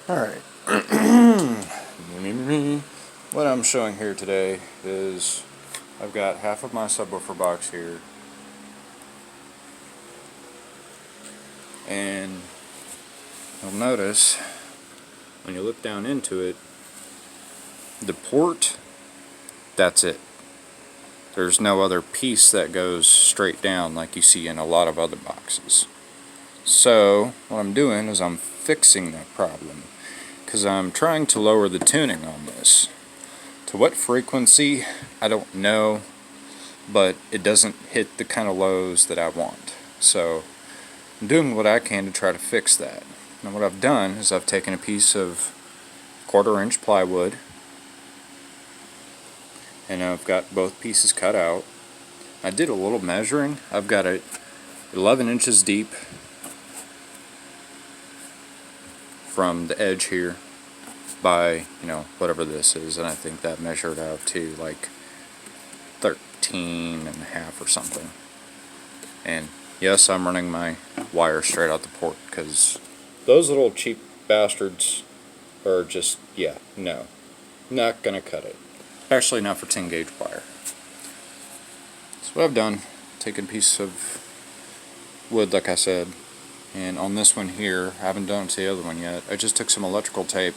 Alright. What I'm showing here today is I've got half of my subwoofer box here, and you'll notice when you look down into it, the port, that's it. There's no other piece that goes straight down like you see in a lot of other boxes. So what I'm doing is I'm fixing that problem, because I'm trying to lower the tuning on this. To what frequency, I don't know, but it doesn't hit the kind of lows that I want. So I'm doing what I can to try to fix that. Now what I've done is I've taken a piece of 1/4-inch plywood, and I've got both pieces cut out. I did a little measuring. I've got it 11 inches deep from the edge here by, whatever this is, and I think that measured out to like 13 and a half or something. And yes, I'm running my wire straight out the port, because those little cheap bastards are just, no, not gonna cut it. Actually, not for 10 gauge wire. So what I've done, taken a piece of wood like I said, and on this one here, I haven't done it to the other one yet, I just took some electrical tape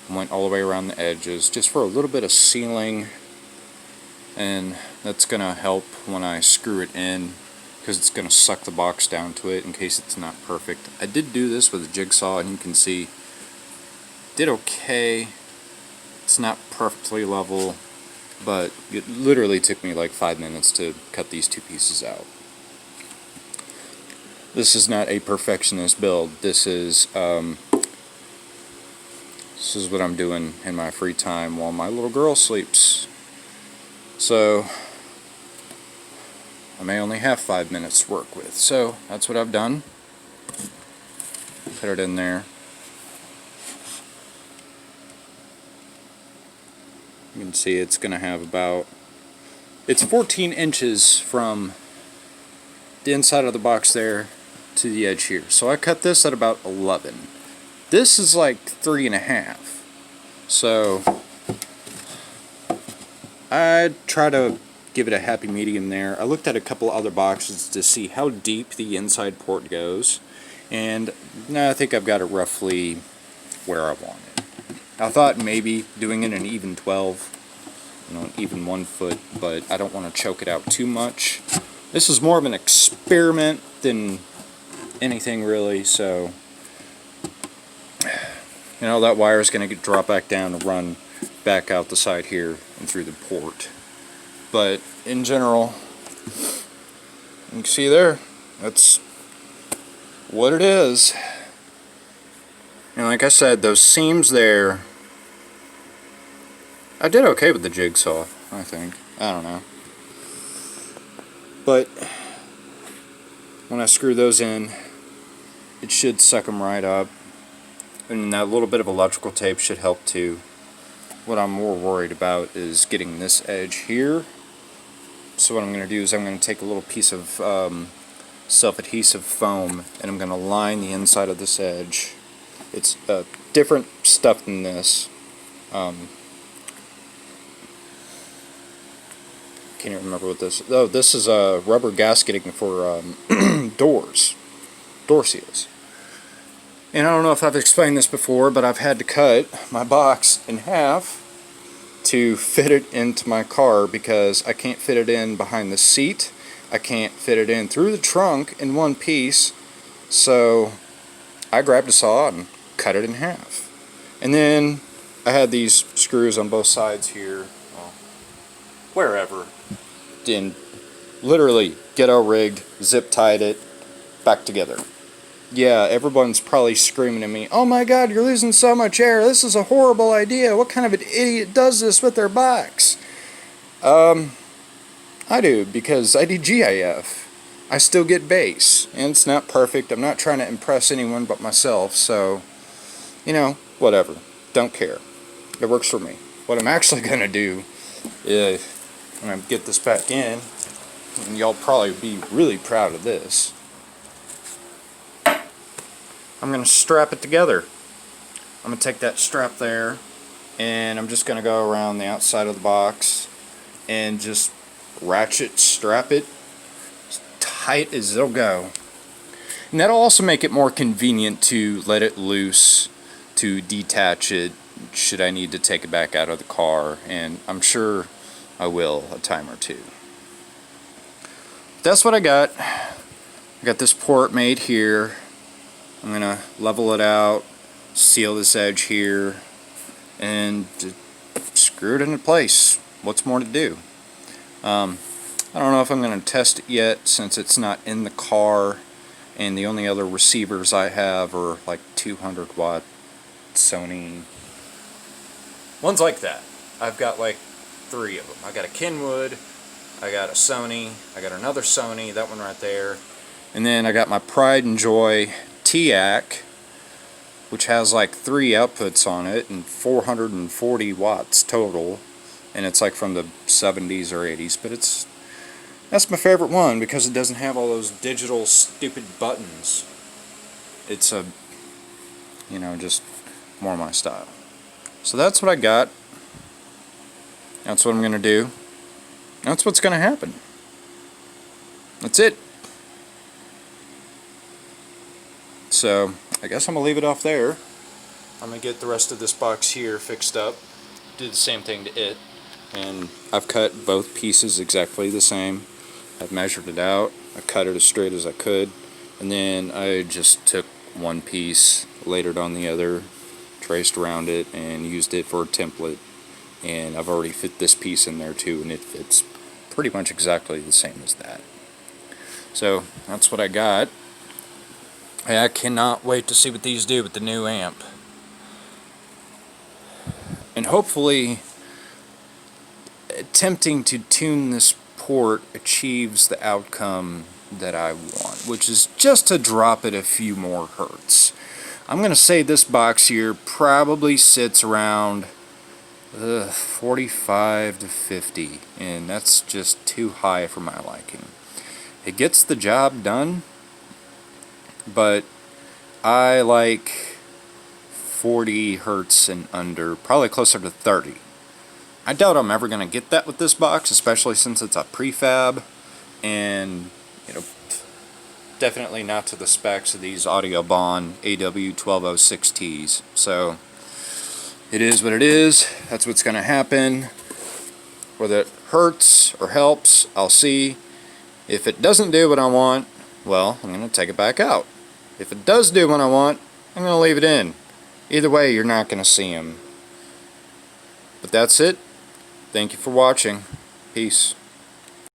and went all the way around the edges just for a little bit of sealing, and that's gonna help when I screw it in, because it's gonna suck the box down to it in case it's not perfect. I did do this with a jigsaw, and you can see did okay. It's not perfectly level, but it literally took me like 5 minutes to cut these two pieces out. This is not a perfectionist build. This is what I'm doing in my free time while my little girl sleeps. So I may only have 5 minutes to work with. So that's what I've done. Put it in there. You can see it's going to have it's 14 inches from the inside of the box there to the edge here. So I cut this at about 11. This is like 3.5. So I try to give it a happy medium there. I looked at a couple other boxes to see how deep the inside port goes, and now I think I've got it roughly where I want it. I thought maybe doing it an even 12, an even 1 foot, but I don't want to choke it out too much. This is more of an experiment than anything really, so that wire is going to drop back down and run back out the side here and through the port. But in general, you can see there, that's what it is. And like I said, those seams there, I did okay with the jigsaw, I think. I don't know. But when I screw those in, it should suck them right up. And that little bit of electrical tape should help too. What I'm more worried about is getting this edge here. So what I'm going to do is I'm going to take a little piece of self-adhesive foam, and I'm going to line the inside of this edge. It's different stuff than this. Can't even remember what this is. Oh, this is rubber gasketing for door seals. And I don't know if I've explained this before, but I've had to cut my box in half to fit it into my car, because I can't fit it in behind the seat. I can't fit it in through the trunk in one piece. So I grabbed a saw and cut it in half. And then I had these screws on both sides here, wherever, and literally ghetto rigged, zip tied it back together. Yeah, everyone's probably screaming at me, "Oh my God, you're losing so much air. This is a horrible idea. What kind of an idiot does this with their box?" I do, because I do GIF. I still get bass, and it's not perfect. I'm not trying to impress anyone but myself, so, whatever. Don't care. It works for me. What I'm actually going to do is, when I get this back in, and y'all probably be really proud of this, I'm going to strap it together. I'm going to take that strap there, and I'm just going to go around the outside of the box and just ratchet strap it as tight as it'll go. And that'll also make it more convenient to let it loose, to detach it should I need to take it back out of the car, and I'm sure I will a time or two. That's what I got. I got this port made here. I'm going to level it out, seal this edge here, and screw it into place. What's more to do? I don't know if I'm going to test it yet since it's not in the car, and the only other receivers I have are like 200 watt Sony ones like that. I've got like 3 of them. I got a Kenwood, I got a Sony, I got another Sony, that one right there, and then I got my Pride and Joy TAC, which has like 3 outputs on it and 440 watts total, and it's like from the 70s or 80s, but that's my favorite one because it doesn't have all those digital stupid buttons. It's a, you know, just more my style. So that's what I got. That's what I'm going to do. That's what's going to happen. That's it. So I guess I'm going to leave it off there. I'm going to get the rest of this box here fixed up. Do the same thing to it. And I've cut both pieces exactly the same. I've measured it out. I cut it as straight as I could. And then I just took one piece, laid it on the other, traced around it, and used it for a template. And I've already fit this piece in there too, and it fits pretty much exactly the same as that. So that's what I got. I cannot wait to see what these do with the new amp. And hopefully attempting to tune this port achieves the outcome that I want, which is just to drop it a few more hertz. I'm going to say this box here probably sits around 45 to 50, and that's just too high for my liking. It gets the job done, but I like 40 hertz and under, probably closer to 30. I doubt I'm ever going to get that with this box, especially since it's a prefab, and you know, definitely not to the specs of these Audiobahn AW1206Ts. So it is what it is. That's what's going to happen. Whether it hurts or helps, I'll see. If it doesn't do what I want, well, I'm going to take it back out. If it does do what I want, I'm going to leave it in. Either way, you're not going to see them. But that's it. Thank you for watching. Peace.